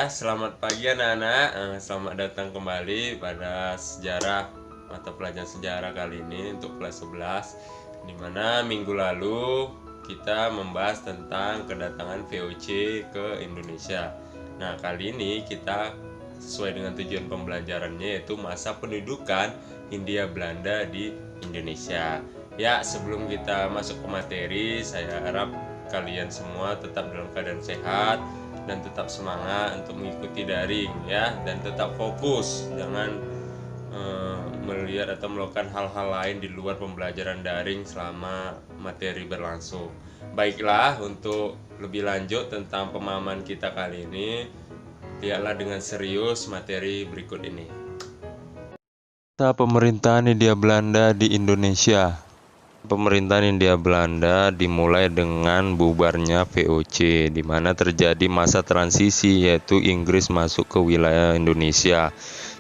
Ya, selamat pagi anak-anak. Selamat datang kembali pada sejarah mata pelajaran sejarah kali ini untuk kelas 11, di mana minggu lalu kita membahas tentang kedatangan VOC ke Indonesia. Nah, kali ini kita sesuai dengan tujuan pembelajarannya, yaitu masa pendudukan Hindia Belanda di Indonesia. Ya, sebelum kita masuk ke materi, saya harap kalian semua tetap dalam keadaan sehat dan tetap semangat untuk mengikuti daring ya, dan tetap fokus, jangan melihat atau melakukan hal-hal lain di luar pembelajaran daring selama materi berlangsung. Baiklah, untuk lebih lanjut tentang pemahaman kita kali ini, lihatlah dengan serius materi berikut ini. Masa pemerintahan Hindia Belanda di Indonesia. Pemerintahan Hindia Belanda dimulai dengan bubarnya VOC, di mana terjadi masa transisi, yaitu Inggris masuk ke wilayah Indonesia.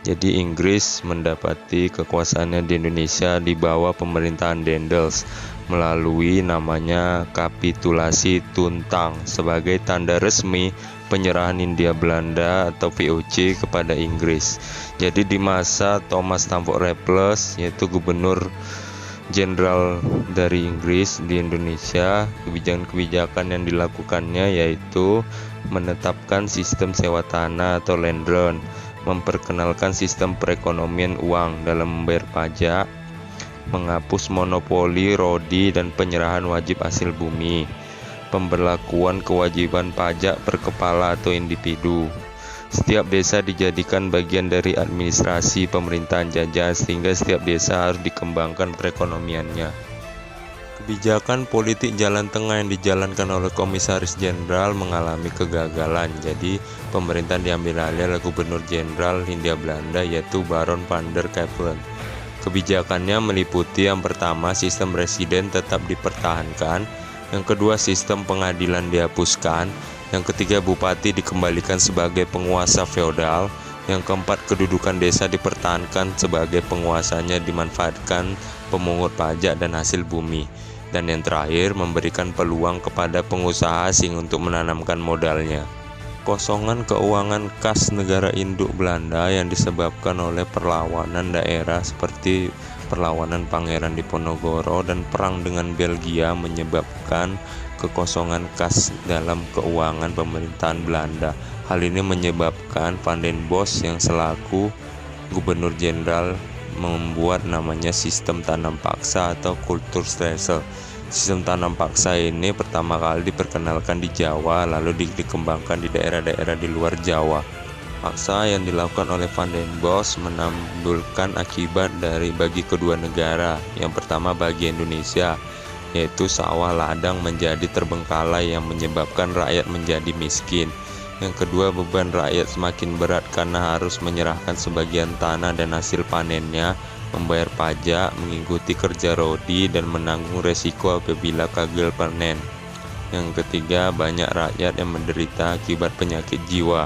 Jadi Inggris mendapati kekuasaannya di Indonesia di bawah pemerintahan Daendels melalui namanya kapitulasi Tuntang sebagai tanda resmi penyerahan Hindia Belanda atau VOC kepada Inggris. Jadi di masa Thomas Stamford Raffles, yaitu gubernur jenderal dari Inggris di Indonesia, kebijakan-kebijakan yang dilakukannya yaitu menetapkan sistem sewa tanah atau land rent, memperkenalkan sistem perekonomian uang dalam membayar pajak, menghapus monopoli rodi dan penyerahan wajib hasil bumi, pemberlakuan kewajiban pajak per kepala atau individu. Setiap desa dijadikan bagian dari administrasi pemerintahan jajahan, sehingga setiap desa harus dikembangkan perekonomiannya. Kebijakan politik jalan tengah yang dijalankan oleh Komisaris Jenderal mengalami kegagalan. Jadi pemerintahan diambil alih oleh Gubernur Jenderal Hindia Belanda, yaitu Baron van der Capellen. Kebijakannya meliputi yang pertama, sistem residen tetap dipertahankan, yang kedua, sistem pengadilan dihapuskan, yang ketiga, bupati dikembalikan sebagai penguasa feodal, yang keempat, kedudukan desa dipertahankan sebagai penguasanya dimanfaatkan pemungut pajak dan hasil bumi, dan yang terakhir, memberikan peluang kepada pengusaha asing untuk menanamkan modalnya. Kosongan keuangan kas negara induk Belanda yang disebabkan oleh perlawanan daerah seperti perlawanan Pangeran Diponegoro dan perang dengan Belgia menyebabkan kekosongan kas dalam keuangan pemerintahan Belanda. Hal ini menyebabkan Van den Bosch yang selaku gubernur jenderal membuat namanya sistem tanam paksa atau Kulturstelsel. Sistem tanam paksa ini pertama kali diperkenalkan di Jawa, lalu dikembangkan di daerah-daerah di luar Jawa. Paksa yang dilakukan oleh Van den Bosch menimbulkan akibat bagi kedua negara. Yang pertama bagi Indonesia, yaitu sawah ladang menjadi terbengkalai yang menyebabkan rakyat menjadi miskin. Yang kedua, beban rakyat semakin berat karena harus menyerahkan sebagian tanah dan hasil panennya, membayar pajak, mengikuti kerja rodi, dan menanggung resiko apabila gagal panen. Yang ketiga, banyak rakyat yang menderita akibat penyakit jiwa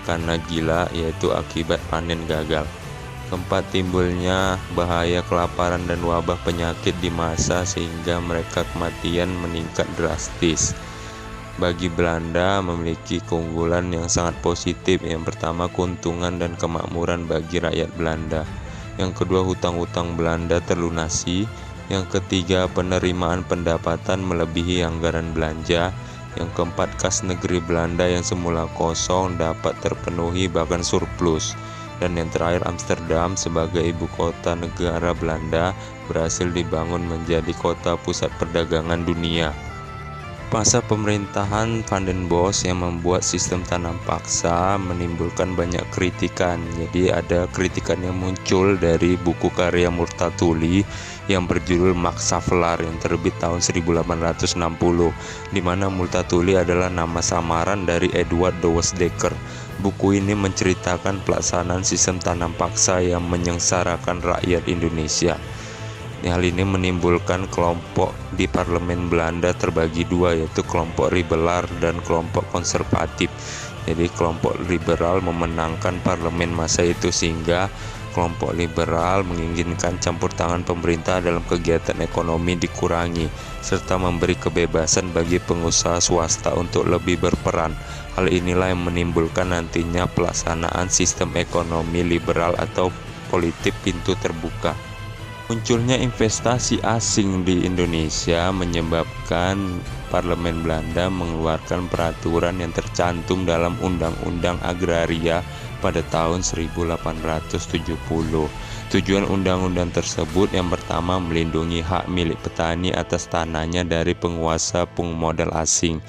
karena gila, yaitu akibat panen gagal. Keempat, timbulnya bahaya kelaparan dan wabah penyakit di masa sehingga mereka kematian meningkat drastis. Bagi Belanda memiliki keunggulan yang sangat positif. Yang pertama, keuntungan dan kemakmuran bagi rakyat Belanda. Yang kedua, hutang-hutang Belanda terlunasi. Yang ketiga, penerimaan pendapatan melebihi anggaran belanja. Yang keempat, kas negeri Belanda yang semula kosong dapat terpenuhi bahkan surplus. Dan yang terakhir, Amsterdam sebagai ibu kota negara Belanda berhasil dibangun menjadi kota pusat perdagangan dunia. Masa pemerintahan Van den Bosch yang membuat sistem tanam paksa menimbulkan banyak kritikan. Jadi ada kritikan yang muncul dari buku karya Multatuli yang berjudul Max Havelaar yang terbit tahun 1860, di mana Multatuli adalah nama samaran dari Edward de Westdekker. Buku ini menceritakan pelaksanaan sistem tanam paksa yang menyengsarakan rakyat Indonesia. Hal ini menimbulkan kelompok di parlemen Belanda terbagi dua, yaitu kelompok liberal dan kelompok konservatif. Jadi kelompok liberal memenangkan parlemen masa itu, sehingga Kelompok liberal menginginkan campur tangan pemerintah dalam kegiatan ekonomi dikurangi, serta memberi kebebasan bagi pengusaha swasta untuk lebih berperan. Hal inilah yang menimbulkan nantinya pelaksanaan sistem ekonomi liberal atau politik pintu terbuka. Munculnya investasi asing di Indonesia menyebabkan Parlemen Belanda mengeluarkan peraturan yang tercantum dalam Undang-Undang Agraria pada tahun 1870. Tujuan undang-undang tersebut yang pertama melindungi hak milik petani atas tanahnya dari penguasa pemodal asing.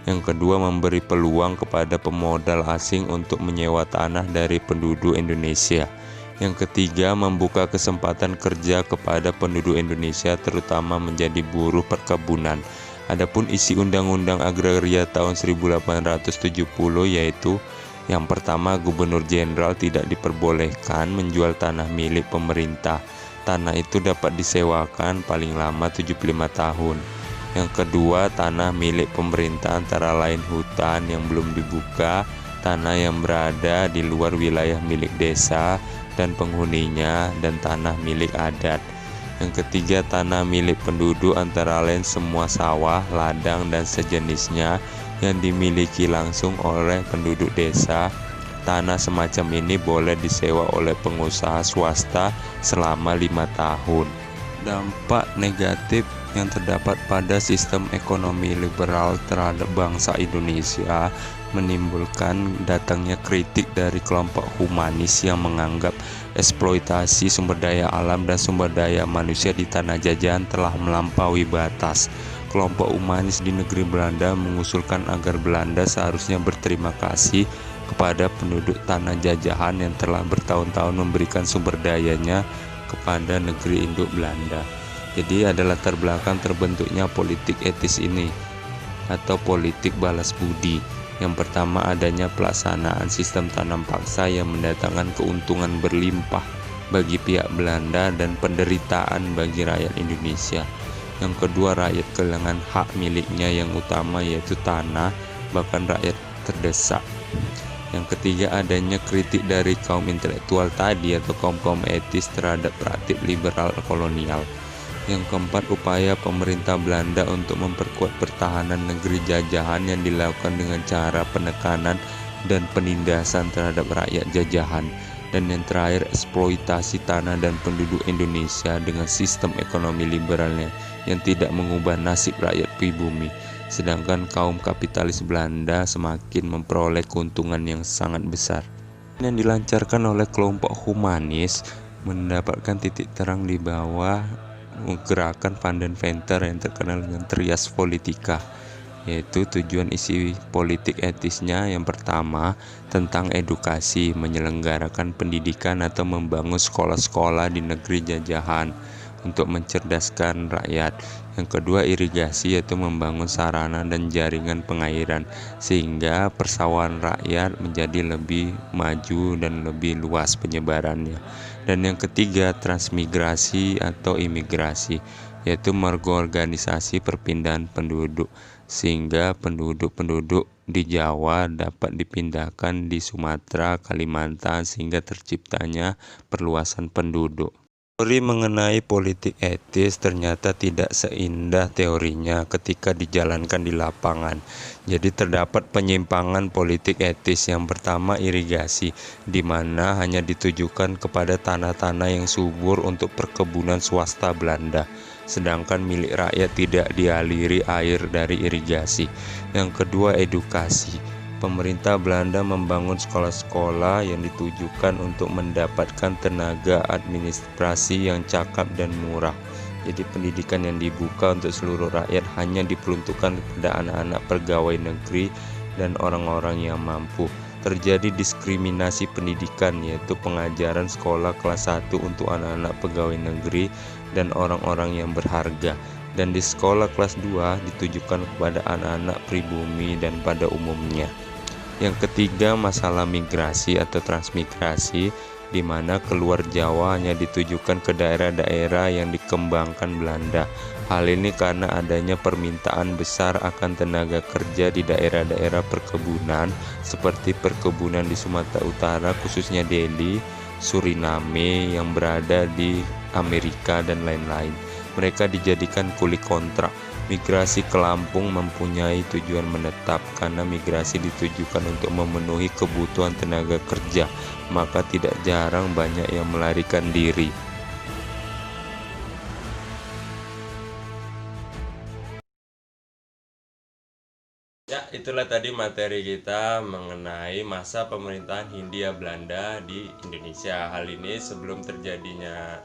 Yang kedua memberi peluang kepada pemodal asing untuk menyewa tanah dari penduduk Indonesia. Yang ketiga membuka kesempatan kerja kepada penduduk Indonesia terutama menjadi buruh perkebunan. Adapun isi Undang-Undang Agraria tahun 1870 yaitu yang pertama, Gubernur Jenderal tidak diperbolehkan menjual tanah milik pemerintah. Tanah itu dapat disewakan paling lama 75 tahun. Yang kedua, tanah milik pemerintah antara lain hutan yang belum dibuka, tanah yang berada di luar wilayah milik desa dan penghuninya, dan tanah milik adat. Yang ketiga, tanah milik penduduk antara lain semua sawah, ladang, dan sejenisnya yang dimiliki langsung oleh penduduk desa. Tanah semacam ini boleh disewa oleh pengusaha swasta selama 5 tahun. Dampak negatif yang terdapat pada sistem ekonomi liberal terhadap bangsa Indonesia menimbulkan datangnya kritik dari kelompok humanis yang menganggap eksploitasi sumber daya alam dan sumber daya manusia di tanah jajahan telah melampaui batas. Kelompok humanis di negeri Belanda mengusulkan agar Belanda seharusnya berterima kasih kepada penduduk tanah jajahan yang telah bertahun-tahun memberikan sumber dayanya kepada negeri induk Belanda. Jadi ada latar belakang terbentuknya politik etis ini atau politik balas budi. Yang pertama adanya pelaksanaan sistem tanam paksa yang mendatangkan keuntungan berlimpah bagi pihak Belanda dan penderitaan bagi rakyat Indonesia. Yang kedua, rakyat kehilangan hak miliknya yang utama yaitu tanah, bahkan rakyat terdesak. Yang ketiga, adanya kritik dari kaum intelektual tadi atau kaum etis terhadap praktik liberal kolonial. Yang keempat, upaya pemerintah Belanda untuk memperkuat pertahanan negeri jajahan yang dilakukan dengan cara penekanan dan penindasan terhadap rakyat jajahan. Dan yang terakhir, eksploitasi tanah dan penduduk Indonesia dengan sistem ekonomi liberalnya yang tidak mengubah nasib rakyat pribumi, sedangkan kaum kapitalis Belanda semakin memperoleh keuntungan yang sangat besar. Yang dilancarkan oleh kelompok humanis mendapatkan titik terang di bawah gerakan Van den Venter yang terkenal dengan Trias Politica, yaitu tujuan isi politik etisnya yang pertama tentang edukasi, menyelenggarakan pendidikan atau membangun sekolah-sekolah di negeri jajahan untuk mencerdaskan rakyat. Yang kedua irigasi, yaitu membangun sarana dan jaringan pengairan sehingga persawahan rakyat menjadi lebih maju dan lebih luas penyebarannya. Dan yang ketiga transmigrasi atau imigrasi, yaitu mengorganisasi perpindahan penduduk sehingga penduduk-penduduk di Jawa dapat dipindahkan di Sumatera, Kalimantan sehingga terciptanya perluasan penduduk. Teori mengenai politik etis ternyata tidak seindah teorinya ketika dijalankan di lapangan. Jadi terdapat penyimpangan politik etis. Yang pertama irigasi, di mana hanya ditujukan kepada tanah-tanah yang subur untuk perkebunan swasta Belanda, sedangkan milik rakyat tidak dialiri air dari irigasi. Yang kedua edukasi. Pemerintah Belanda membangun sekolah-sekolah yang ditujukan untuk mendapatkan tenaga administrasi yang cakap dan murah. Jadi pendidikan yang dibuka untuk seluruh rakyat hanya diperuntukkan kepada anak-anak pegawai negeri dan orang-orang yang mampu. Terjadi diskriminasi pendidikan, yaitu pengajaran sekolah kelas 1 untuk anak-anak pegawai negeri dan orang-orang yang berharga. Dan di sekolah kelas 2 ditujukan kepada anak-anak pribumi dan pada umumnya. Yang ketiga masalah migrasi atau transmigrasi, di mana keluar Jawa hanya ditujukan ke daerah-daerah yang dikembangkan Belanda. Hal ini karena adanya permintaan besar akan tenaga kerja di daerah-daerah perkebunan seperti perkebunan di Sumatera Utara khususnya Deli, Suriname yang berada di Amerika dan lain-lain. Mereka dijadikan kuli kontrak. Migrasi ke Lampung mempunyai tujuan menetap karena migrasi ditujukan untuk memenuhi kebutuhan tenaga kerja, maka tidak jarang banyak yang melarikan diri. Ya, itulah tadi materi kita mengenai masa pemerintahan Hindia Belanda di Indonesia. Hal ini sebelum terjadinya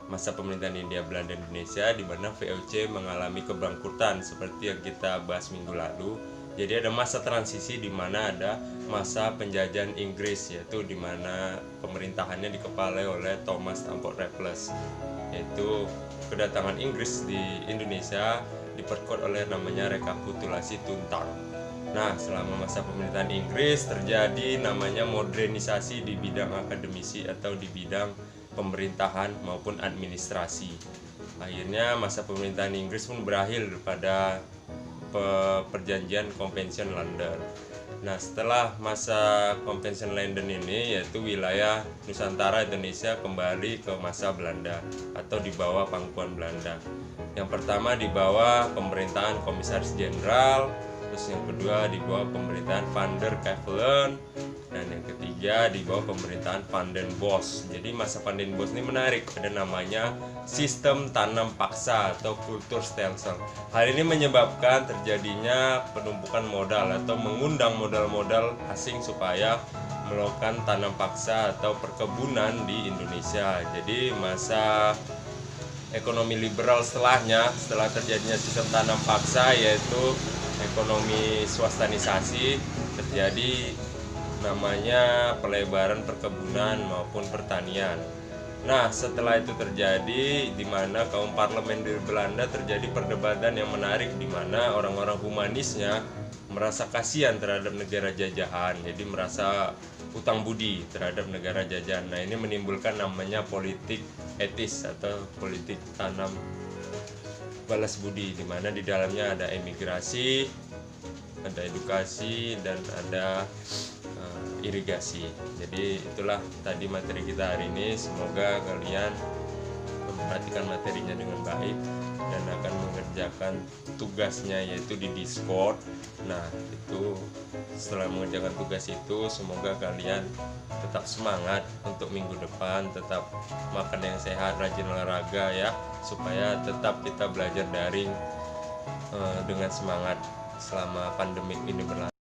masa pemerintahan Hindia Belanda di Indonesia, di mana VOC mengalami kebangkrutan seperti yang kita bahas minggu lalu. Jadi ada masa transisi di mana ada masa penjajahan Inggris, yaitu di mana pemerintahannya dikepalai oleh Thomas Tampot Raffles. Yaitu kedatangan Inggris di Indonesia diperkuat oleh namanya rekapitulasi Tuntang. Nah, selama masa pemerintahan Inggris terjadi namanya modernisasi di bidang akademisi atau di bidang pemerintahan maupun administrasi. Akhirnya masa pemerintahan Inggris pun berakhir pada perjanjian Convention London. Nah, setelah masa Convention London ini, yaitu wilayah Nusantara Indonesia kembali ke masa Belanda atau di bawah pangkuan Belanda. Yang pertama di bawah pemerintahan Komisaris Jenderal, terus yang kedua di bawah pemerintahan Van der Kevelen, dan yang ketiga di bawah pemerintahan Van den Bosch. Jadi masa Van den Bosch ini menarik, ada namanya sistem tanam paksa atau Kulturstelsel. Hal ini menyebabkan terjadinya penumpukan modal atau mengundang modal-modal asing supaya melakukan tanam paksa atau perkebunan di Indonesia. Jadi masa ekonomi liberal setelah terjadinya sistem tanam paksa, yaitu ekonomi swastanisasi, terjadi namanya pelebaran perkebunan maupun pertanian. Nah, setelah itu terjadi di mana kaum parlemen di Belanda terjadi perdebatan yang menarik, di mana orang-orang humanisnya merasa kasihan terhadap negara jajahan, jadi merasa utang budi terhadap negara jajahan. Nah, ini menimbulkan namanya politik etis atau politik tanam balas budi, di mana di dalamnya ada emigrasi, ada edukasi, dan ada irigasi. Jadi itulah tadi materi kita hari ini. Semoga kalian memperhatikan materinya dengan baik dan akan mengerjakan tugasnya, yaitu di Discord. Nah, itu setelah mengerjakan tugas itu, semoga kalian tetap semangat untuk minggu depan, tetap makan yang sehat, rajin olahraga ya, supaya tetap kita belajar daring dengan semangat selama pandemi ini berlangsung.